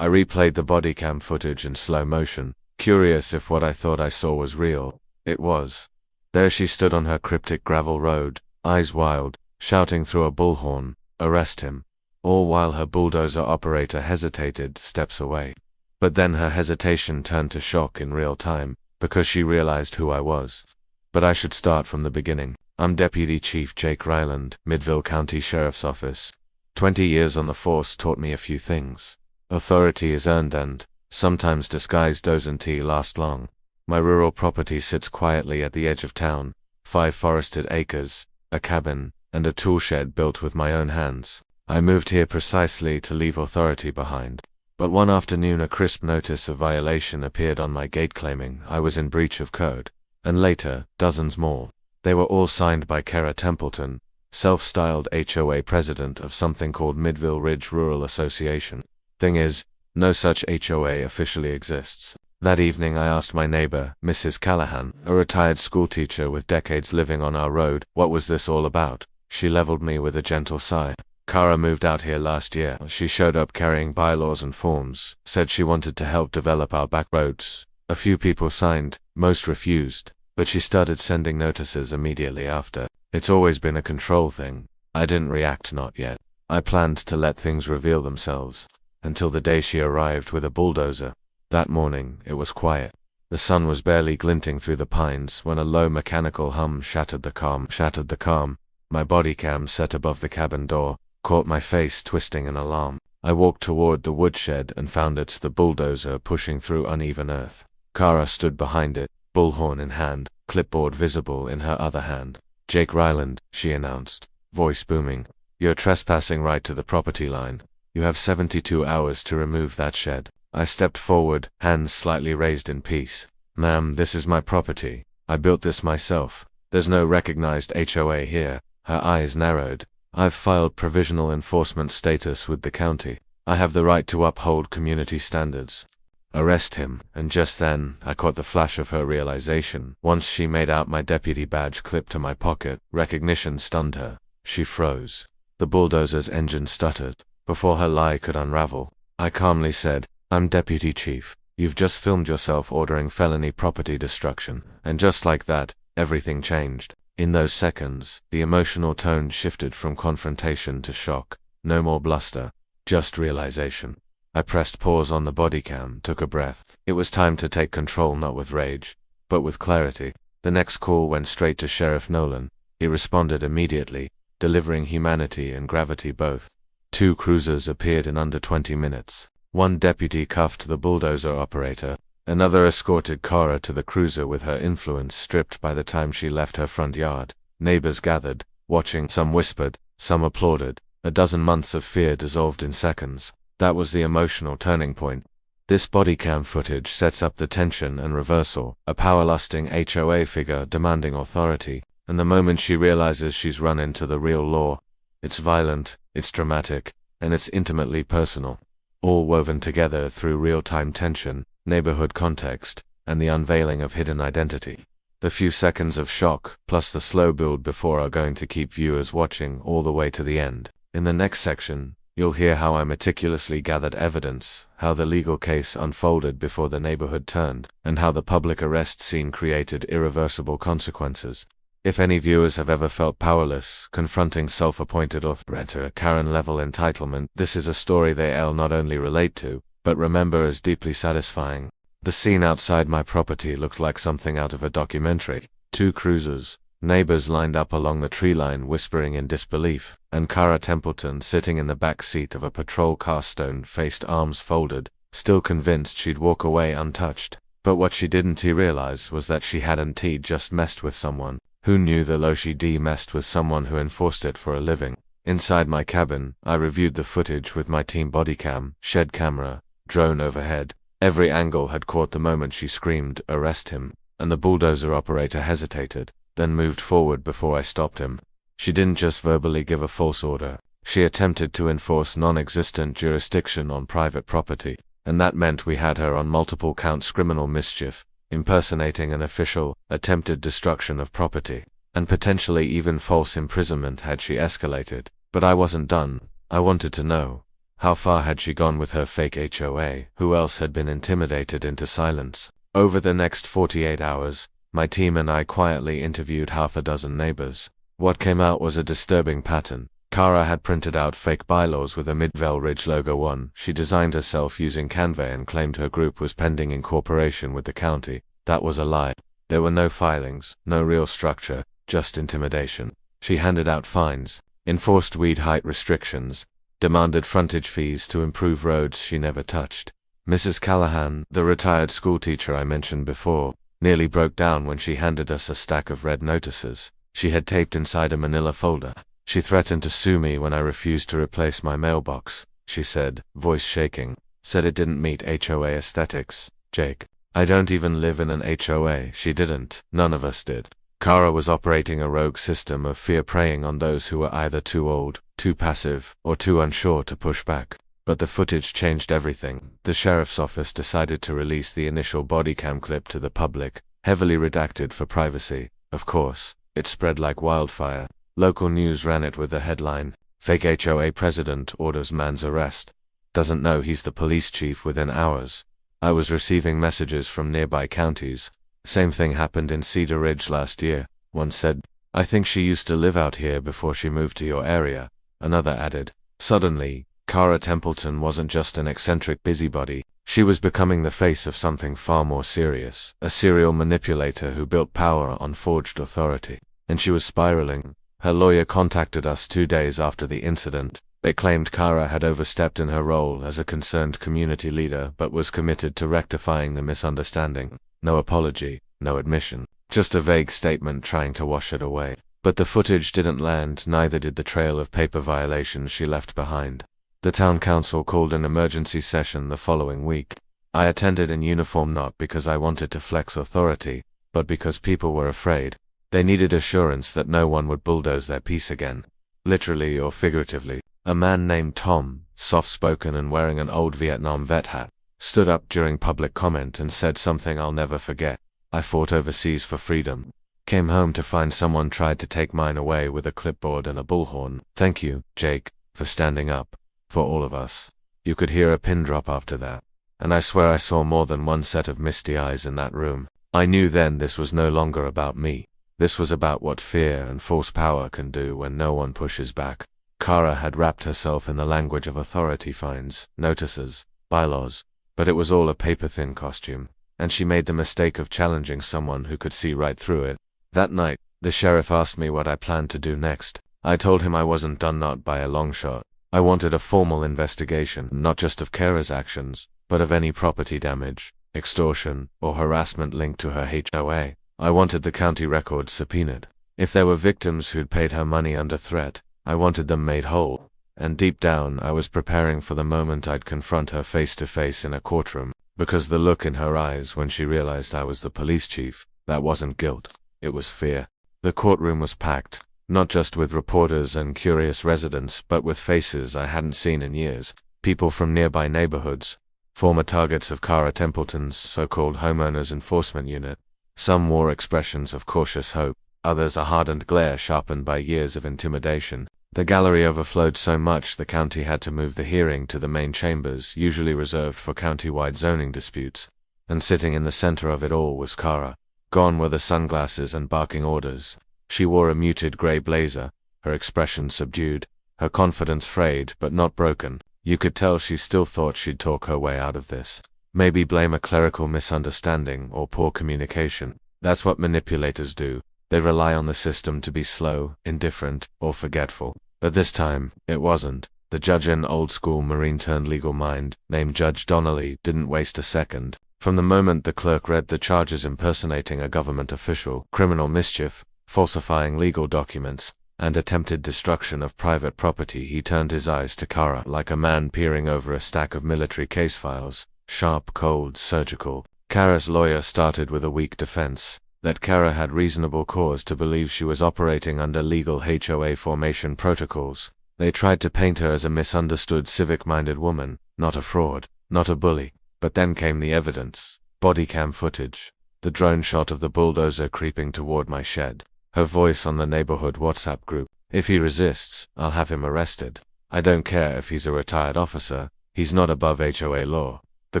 I replayed the bodycam footage in slow motion, curious if what I thought I saw was real. It was. There she stood on her cryptic gravel road, eyes wild, shouting through a bullhorn, "Arrest him," all while her bulldozer operator hesitated steps away. But then her hesitation turned to shock in real time, because she realized who I was. But I should start from the beginning. I'm Deputy Chief Jake Ryland, Midville County Sheriff's Office. 20 years on the force taught me a few things. Authority is earned and, sometimes disguised, doesn't last long. My rural property sits quietly at the edge of town, 5 forested acres, a cabin, and a tool shed built with my own hands. I moved here precisely to leave authority behind. But one afternoon a crisp notice of violation appeared on my gate claiming I was in breach of code. And later, dozens more. They were all signed by Kara Templeton, self-styled HOA president of something called Midville Ridge Rural Association. Thing is, no such HOA officially exists. That evening I asked my neighbor, Mrs. Callahan, a retired schoolteacher with decades living on our road, what was this all about. She leveled me with a gentle sigh. Kara moved out here last year. She showed up carrying bylaws and forms, said she wanted to help develop our back roads. A few people signed, most refused, but she started sending notices immediately after. It's always been a control thing. I didn't react, not yet. I planned to let things reveal themselves. Until the day she arrived with a bulldozer. That morning, it was quiet. The sun was barely glinting through the pines when a low mechanical hum shattered the calm. My bodycam set above the cabin door caught my face twisting in alarm. I walked toward the woodshed and found it's the bulldozer pushing through uneven earth. Kara stood behind it, bullhorn in hand, clipboard visible in her other hand. "Jake Ryland," she announced, voice booming. "You're trespassing right to the property line. You have 72 hours to remove that shed." I stepped forward, hands slightly raised in peace. "Ma'am, this is my property. I built this myself. There's no recognized HOA here." Her eyes narrowed. "I've filed provisional enforcement status with the county. I have the right to uphold community standards." "Arrest him," and just then, I caught the flash of her realization. Once she made out my deputy badge clipped to my pocket, recognition stunned her. She froze. The bulldozer's engine stuttered. Before her lie could unravel, I calmly said, "I'm Deputy Chief. You've just filmed yourself ordering felony property destruction." And just like that, everything changed. In those seconds, the emotional tone shifted from confrontation to shock. No more bluster, just realization. I pressed pause on the bodycam, took a breath. It was time to take control, not with rage, but with clarity. The next call went straight to Sheriff Nolan. He responded immediately, delivering humanity and gravity both. 2 cruisers appeared in under 20 minutes. One deputy cuffed the bulldozer operator. Another escorted Kara to the cruiser with her influence stripped by the time she left her front yard. Neighbors gathered, watching. Some whispered, some applauded. A dozen months of fear dissolved in seconds. That was the emotional turning point. This bodycam footage sets up the tension and reversal. A power-lusting HOA figure demanding authority. And the moment she realizes she's run into the real law, it's violent, it's dramatic, and it's intimately personal. All woven together through real-time tension, neighborhood context, and the unveiling of hidden identity. The few seconds of shock, plus the slow build before, are going to keep viewers watching all the way to the end. In the next section, you'll hear how I meticulously gathered evidence, how the legal case unfolded before the neighborhood turned, and how the public arrest scene created irreversible consequences. If any viewers have ever felt powerless, confronting self-appointed authority, Karen-level entitlement, this is a story they'll not only relate to, but remember as deeply satisfying. The scene outside my property looked like something out of a documentary. 2 cruisers, neighbors lined up along the tree line whispering in disbelief, and Kara Templeton sitting in the back seat of a patrol car, stone-faced, arms folded, still convinced she'd walk away untouched. But what she didn't realize was that she hadn't just messed with someone. Who knew the law? She messed with someone who enforced it for a living. Inside my cabin, I reviewed the footage with my team bodycam, shed camera, drone overhead. Every angle had caught the moment she screamed, "Arrest him," and the bulldozer operator hesitated, then moved forward before I stopped him. She didn't just verbally give a false order. She attempted to enforce non-existent jurisdiction on private property, and that meant we had her on multiple counts: criminal mischief, impersonating an official, attempted destruction of property, and potentially even false imprisonment had she escalated. But I wasn't done. I wanted to know, How far had she gone with her fake HOA? Who else had been intimidated into silence? Over the next 48 hours, my team and I quietly interviewed half a dozen neighbors. What came out was a disturbing pattern. Kara had printed out fake bylaws with a Midvale Ridge logo on. She designed herself using Canva and claimed her group was pending incorporation with the county. That was a lie. There were no filings, no real structure, just intimidation. She handed out fines, enforced weed height restrictions, demanded frontage fees to improve roads she never touched. Mrs. Callahan, the retired schoolteacher I mentioned before, nearly broke down when she handed us a stack of red notices she had taped inside a manila folder. She threatened to sue me when I refused to replace my mailbox, she said, voice shaking. Said it didn't meet HOA aesthetics. Jake, I don't even live in an HOA. She didn't. None of us did. Kara was operating a rogue system of fear, preying on those who were either too old, too passive, or too unsure to push back. But the footage changed everything. The sheriff's office decided to release the initial bodycam clip to the public, heavily redacted for privacy. Of course, it spread like wildfire. Local news ran it with the headline, "Fake HOA President Orders Man's Arrest. Doesn't know he's the police chief within hours." I was receiving messages from nearby counties. Same thing happened in Cedar Ridge last year. One said, "I think she used to live out here before she moved to your area." Another added, "Suddenly, Kara Templeton wasn't just an eccentric busybody. She was becoming the face of something far more serious, a serial manipulator who built power on forged authority. And she was spiraling." Her lawyer contacted us 2 days after the incident. They claimed Kara had overstepped in her role as a concerned community leader but was committed to rectifying the misunderstanding. No apology, no admission, just a vague statement trying to wash it away. But the footage didn't land, neither did the trail of paper violations she left behind. The town council called an emergency session the following week. I attended in uniform not because I wanted to flex authority, but because people were afraid. They needed assurance that no one would bulldoze their peace again, literally or figuratively. A man named Tom, soft-spoken and wearing an old Vietnam vet hat, stood up during public comment and said something I'll never forget. "I fought overseas for freedom. Came home to find someone tried to take mine away with a clipboard and a bullhorn. Thank you, Jake, for standing up. For all of us." You could hear a pin drop after that. And I swear I saw more than one set of misty eyes in that room. I knew then this was no longer about me. This was about what fear and false power can do when no one pushes back. Kara had wrapped herself in the language of authority, fines, notices, bylaws, but it was all a paper-thin costume, and she made the mistake of challenging someone who could see right through it. That night, the sheriff asked me what I planned to do next. I told him I wasn't done, not by a long shot. I wanted a formal investigation, not just of Kara's actions, but of any property damage, extortion, or harassment linked to her HOA. I wanted the county records subpoenaed. If there were victims who'd paid her money under threat, I wanted them made whole. And deep down, I was preparing for the moment I'd confront her face to face in a courtroom, because the look in her eyes when she realized I was the police chief, that wasn't guilt, it was fear. The courtroom was packed, not just with reporters and curious residents, but with faces I hadn't seen in years. People from nearby neighborhoods, former targets of Kara Templeton's so-called homeowners enforcement unit. Some wore expressions of cautious hope, others a hardened glare sharpened by years of intimidation. The gallery overflowed so much the county had to move the hearing to the main chambers, usually reserved for county-wide zoning disputes. And sitting in the center of it all was Kara. Gone were the sunglasses and barking orders. She wore a muted gray blazer, her expression subdued, her confidence frayed but not broken. You could tell she still thought she'd talk her way out of this. Maybe blame a clerical misunderstanding or poor communication. That's what manipulators do. They rely on the system to be slow, indifferent, or forgetful. But this time, it wasn't. The judge, an old-school Marine-turned-legal mind, named Judge Donnelly, didn't waste a second. From the moment the clerk read the charges impersonating a government official, criminal mischief, falsifying legal documents, and attempted destruction of private property, he turned his eyes to Kara like a man peering over a stack of military case files. Sharp, cold, surgical. Kara's lawyer started with a weak defense, that Kara had reasonable cause to believe she was operating under legal HOA formation protocols. They tried to paint her as a misunderstood civic-minded woman, not a fraud, not a bully. But then came the evidence. Bodycam footage. The drone shot of the bulldozer creeping toward my shed. Her voice on the neighborhood WhatsApp group. "If he resists, I'll have him arrested." I don't care if he's a retired officer, he's not above HOA law. The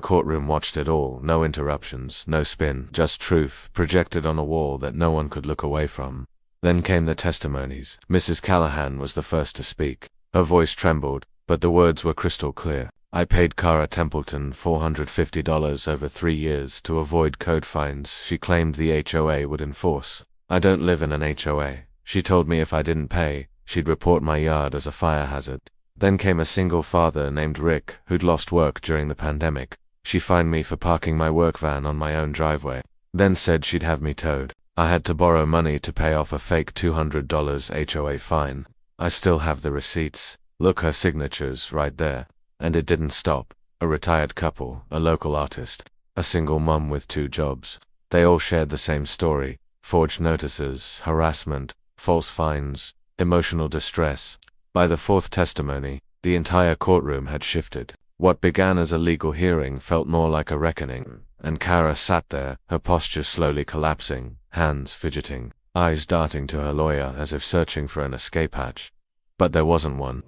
courtroom watched it all, no interruptions, no spin, just truth, projected on a wall that no one could look away from. Then came the testimonies. Mrs. Callahan was the first to speak. Her voice trembled, but the words were crystal clear. I paid Kara Templeton $450 over 3 years to avoid code fines she claimed the HOA would enforce. I don't live in an HOA. She told me if I didn't pay, she'd report my yard as a fire hazard. Then came a single father named Rick, who'd lost work during the pandemic. She fined me for parking my work van on my own driveway, then said she'd have me towed. I had to borrow money to pay off a fake $200 HOA fine. I still have the receipts. Look, her signatures right there. And it didn't stop. A retired couple, a local artist, a single mum with 2 jobs. They all shared the same story. Forged notices, harassment, false fines, emotional distress. By the 4th testimony, the entire courtroom had shifted. What began as a legal hearing felt more like a reckoning, and Kara sat there, her posture slowly collapsing, hands fidgeting, eyes darting to her lawyer as if searching for an escape hatch. But there wasn't one.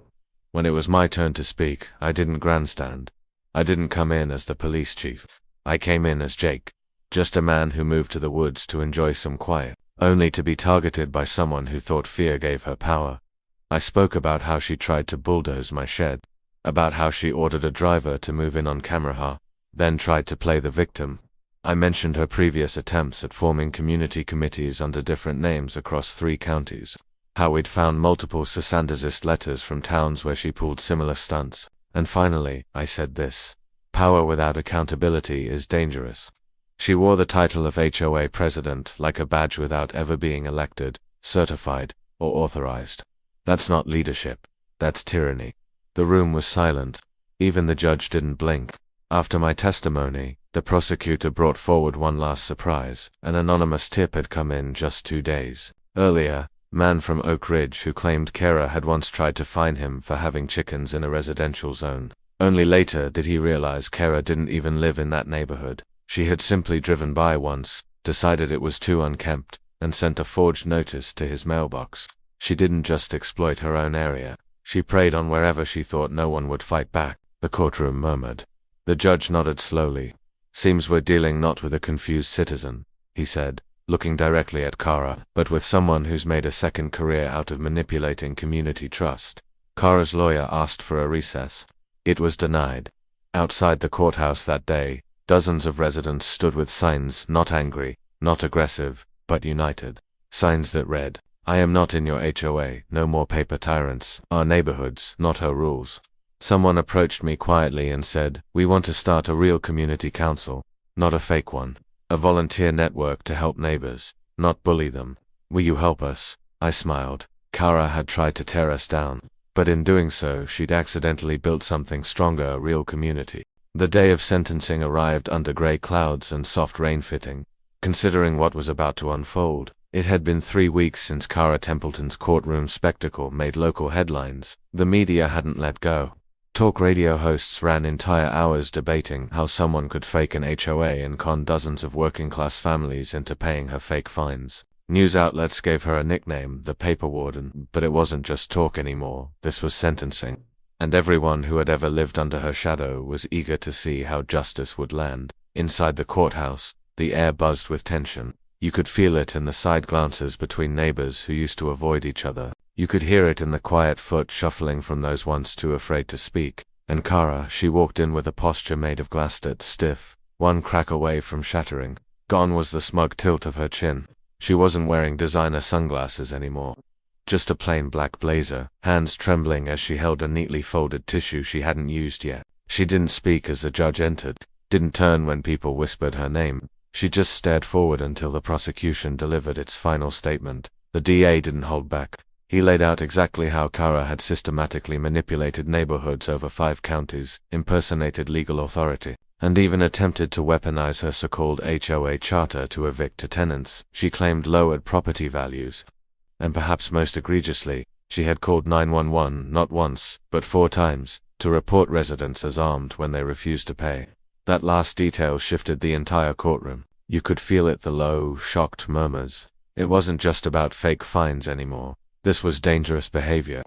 When it was my turn to speak, I didn't grandstand. I didn't come in as the police chief. I came in as Jake, just a man who moved to the woods to enjoy some quiet, only to be targeted by someone who thought fear gave her power. I spoke about how she tried to bulldoze my shed, about how she ordered a driver to move in on camera, then tried to play the victim. I mentioned her previous attempts at forming community committees under different names across 3 counties. How we'd found multiple Sandazist letters from towns where she pulled similar stunts. And finally, I said this: power without accountability is dangerous. She wore the title of HOA president like a badge without ever being elected, certified, or authorized. That's not leadership. That's tyranny. The room was silent. Even the judge didn't blink. After my testimony, the prosecutor brought forward one last surprise. An anonymous tip had come in just 2 days earlier. Man from Oak Ridge who claimed Kara had once tried to fine him for having chickens in a residential zone. Only later did he realize Kara didn't even live in that neighborhood. She had simply driven by once, decided it was too unkempt, and sent a forged notice to his mailbox. She didn't just exploit her own area. She preyed on wherever she thought no one would fight back. The courtroom murmured. The judge nodded slowly. Seems we're dealing not with a confused citizen, he said, looking directly at Kara, but with someone who's made a second career out of manipulating community trust. Kara's lawyer asked for a recess. It was denied. Outside the courthouse that day, dozens of residents stood with signs, not angry, not aggressive, but united. Signs that read, "I am not in your HOA, no more paper tyrants, our neighborhoods, not her rules." Someone approached me quietly and said, "We want to start a real community council, not a fake one. A volunteer network to help neighbors, not bully them. Will you help us?" I smiled. Kara had tried to tear us down, but in doing so she'd accidentally built something stronger, a real community. The day of sentencing arrived under gray clouds and soft rain fitting. Considering what was about to unfold, it had been 3 weeks since Kara Templeton's courtroom spectacle made local headlines. The media hadn't let go. Talk radio hosts ran entire hours debating how someone could fake an HOA and con dozens of working-class families into paying her fake fines. News outlets gave her a nickname, the paper warden, but it wasn't just talk anymore, this was sentencing. And everyone who had ever lived under her shadow was eager to see how justice would land. Inside the courthouse, the air buzzed with tension. You could feel it in the side glances between neighbors who used to avoid each other. You could hear it in the quiet foot shuffling from those once too afraid to speak. And Kara, she walked in with a posture made of glass, stiff, one crack away from shattering. Gone was the smug tilt of her chin. She wasn't wearing designer sunglasses anymore. Just a plain black blazer, hands trembling as she held a neatly folded tissue she hadn't used yet. She didn't speak as the judge entered, didn't turn when people whispered her name. She just stared forward until the prosecution delivered its final statement. The DA didn't hold back. He laid out exactly how Kara had systematically manipulated neighborhoods over 5 counties, impersonated legal authority, and even attempted to weaponize her so-called HOA charter to evict tenants she claimed lowered property values. And perhaps most egregiously, she had called 911 not once, but 4 times, to report residents as armed when they refused to pay. That last detail shifted the entire courtroom. You could feel it, the low, shocked murmurs. It wasn't just about fake fines anymore. This was dangerous behavior.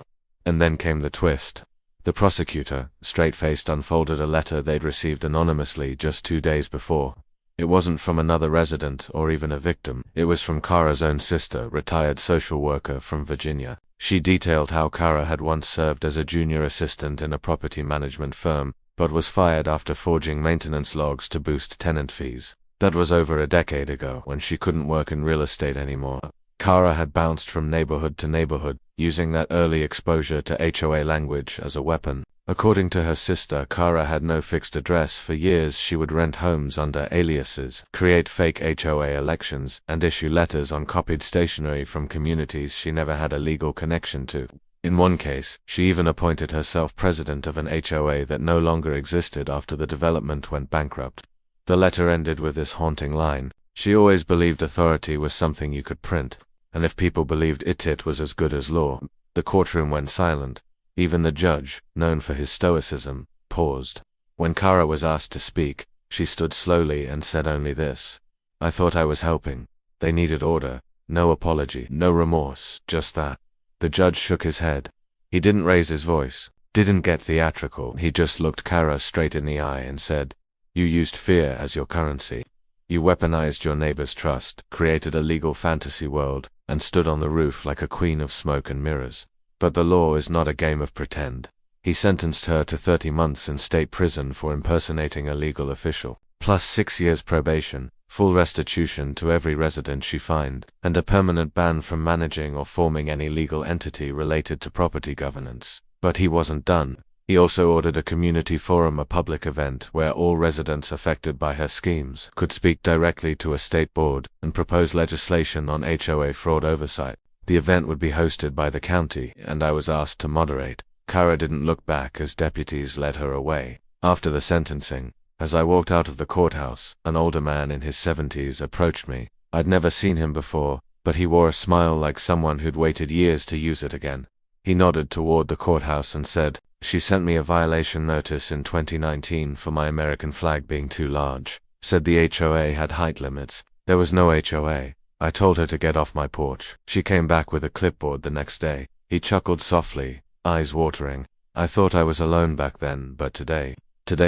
And then came the twist. The prosecutor, straight-faced, unfolded a letter they'd received anonymously just 2 days before. It wasn't from another resident or even a victim. It was from Kara's own sister, retired social worker from Virginia. She detailed how Kara had once served as a junior assistant in a property management firm, but was fired after forging maintenance logs to boost tenant fees. That was over a decade ago, when she couldn't work in real estate anymore. Kara had bounced from neighborhood to neighborhood, using that early exposure to HOA language as a weapon. According to her sister, Kara had no fixed address for years. She would rent homes under aliases, create fake HOA elections, and issue letters on copied stationery from communities she never had a legal connection to. In one case, she even appointed herself president of an HOA that no longer existed after the development went bankrupt. The letter ended with this haunting line: "She always believed authority was something you could print, and if people believed it was as good as law." The courtroom went silent. Even the judge, known for his stoicism, paused. When Kara was asked to speak, she stood slowly and said only this: "I thought I was helping. They needed order. No apology, no remorse, just that." The judge shook his head. He didn't raise his voice, didn't get theatrical. He just looked Kara straight in the eye and said, "You used fear as your currency. You weaponized your neighbor's trust, created a legal fantasy world, and stood on the roof like a queen of smoke and mirrors. But the law is not a game of pretend." He sentenced her to 30 months in state prison for impersonating a legal official, plus 6 years probation, full restitution to every resident she fined, and a permanent ban from managing or forming any legal entity related to property governance. But he wasn't done. He also ordered a community forum, a public event where all residents affected by her schemes could speak directly to a state board and propose legislation on HOA fraud oversight. The event would be hosted by the county, and I was asked to moderate. Kara didn't look back as deputies led her away. After the sentencing, as I walked out of the courthouse, an older man in his 70s approached me. I'd never seen him before, but he wore a smile like someone who'd waited years to use it again. He nodded toward the courthouse and said, "She sent me a violation notice in 2019 for my American flag being too large. Said the HOA had height limits. There was no HOA. I told her to get off my porch. She came back with a clipboard the next day." He chuckled softly, eyes watering. "I thought I was alone back then, but today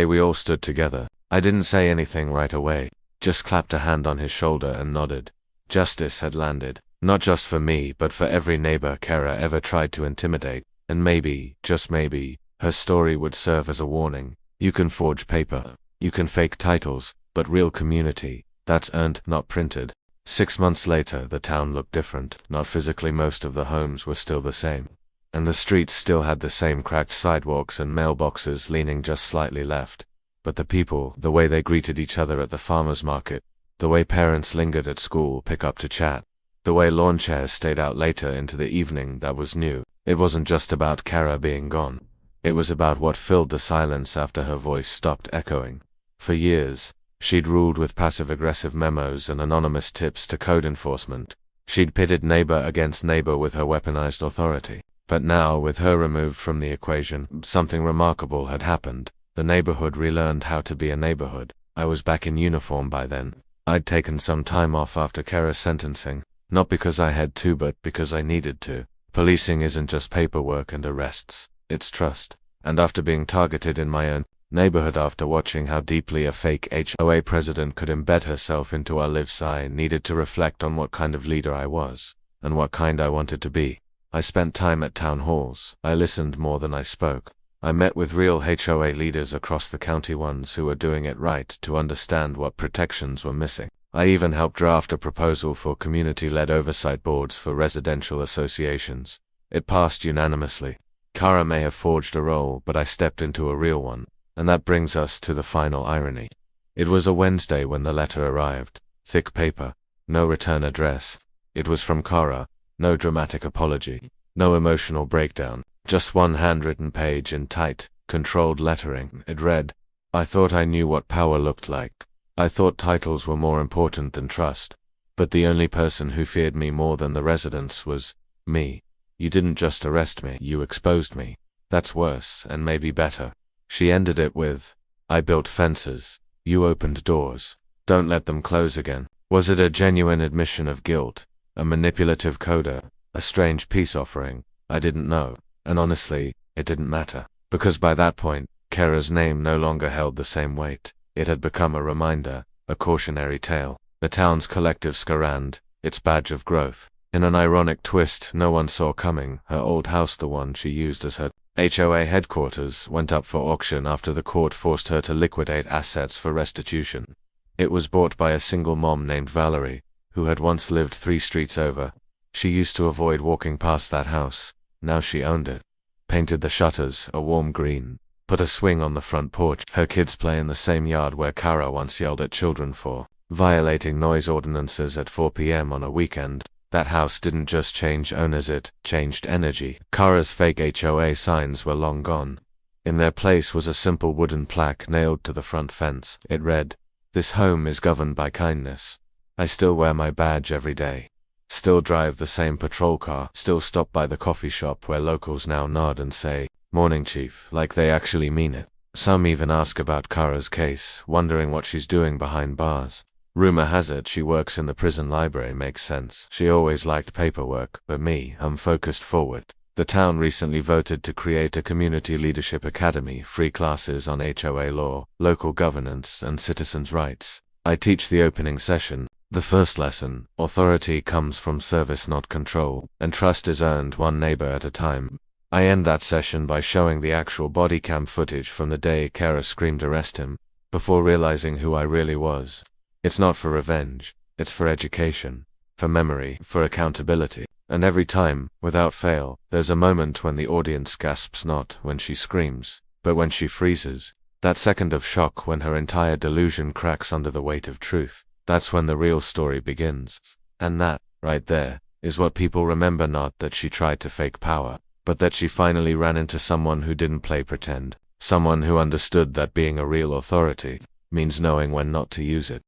we all stood together." I didn't say anything right away, just clapped a hand on his shoulder and nodded. Justice had landed, not just for me, but for every neighbor Kara ever tried to intimidate. And maybe, just maybe, her story would serve as a warning. You can forge paper, you can fake titles, but real community, that's earned, not printed. 6 months later, the town looked different. Not physically, most of the homes were still the same. And the streets still had the same cracked sidewalks and mailboxes leaning just slightly left. But the people, the way they greeted each other at the farmer's market, the way parents lingered at school pick up to chat, the way lawn chairs stayed out later into the evening, that was new. It wasn't just about Kara being gone. It was about what filled the silence after her voice stopped echoing. For years, she'd ruled with passive-aggressive memos and anonymous tips to code enforcement. She'd pitted neighbor against neighbor with her weaponized authority. But now, with her removed from the equation, something remarkable had happened. The neighborhood relearned how to be a neighborhood. I was back in uniform by then. I'd taken some time off after Kara's sentencing, not because I had to, but because I needed to. Policing isn't just paperwork and arrests, it's trust. And after being targeted in my own neighborhood, after watching how deeply a fake HOA president could embed herself into our lives, I needed to reflect on what kind of leader I was, and what kind I wanted to be. I spent time at town halls. I listened more than I spoke. I met with real HOA leaders across the county, ones who were doing it right, to understand what protections were missing. I even helped draft a proposal for community-led oversight boards for residential associations. It passed unanimously. Kara may have forged a role, but I stepped into a real one. And that brings us to the final irony. It was a Wednesday when the letter arrived. Thick paper, no return address. It was from Kara. No dramatic apology, no emotional breakdown, just one handwritten page in tight, controlled lettering. It read, "I thought I knew what power looked like. I thought titles were more important than trust. But the only person who feared me more than the residents was me. You didn't just arrest me, you exposed me. That's worse, and maybe better." She ended it with, "I built fences. You opened doors. Don't let them close again." Was it a genuine admission of guilt? A manipulative coda? A strange peace offering? I didn't know. And honestly, it didn't matter. Because by that point, Kara's name no longer held the same weight. It had become a reminder, a cautionary tale. The town's collective scarand, its badge of growth. In an ironic twist no one saw coming, her old house, the one she used as her HOA headquarters, went up for auction after the court forced her to liquidate assets for restitution. It was bought by a single mom named Valerie, who had once lived 3 streets over. She used to avoid walking past that house. Now she owned it. Painted the shutters a warm green. Put a swing on the front porch. Her kids play in the same yard where Kara once yelled at children for violating noise ordinances at 4 p.m. on a weekend. That house didn't just change owners, it changed energy. Kara's fake HOA signs were long gone. In their place was a simple wooden plaque nailed to the front fence. It read, "This home is governed by kindness." I still wear my badge every day. Still drive the same patrol car. Still stop by the coffee shop where locals now nod and say, "Morning, Chief," like they actually mean it. Some even ask about Kara's case, wondering what she's doing behind bars. Rumor has it she works in the prison library. Makes sense. She always liked paperwork, but me, I'm focused forward. The town recently voted to create a community leadership academy, free classes on HOA law, local governance, and citizens' rights. I teach the opening session. The first lesson, authority comes from service not control, and trust is earned one neighbor at a time. I end that session by showing the actual bodycam footage from the day Kara screamed "arrest him," before realizing who I really was. It's not for revenge, it's for education, for memory, for accountability. And every time, without fail, there's a moment when the audience gasps, not when she screams, but when she freezes. That second of shock when her entire delusion cracks under the weight of truth. That's when the real story begins. And that, right there, is what people remember, not that she tried to fake power, but that she finally ran into someone who didn't play pretend. Someone who understood that being a real authority means knowing when not to use it.